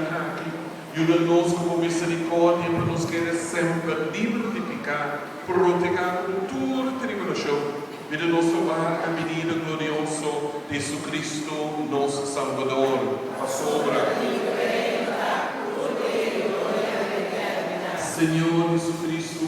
ataque. Ajuda-nos com misericórdia para nos querer sempre livre de pecado, proteger por toda tribulação. Vida nosso lar, a medida glorioso de Jesucristo, nosso Salvador. A sobra. Senhor Jesus Cristo,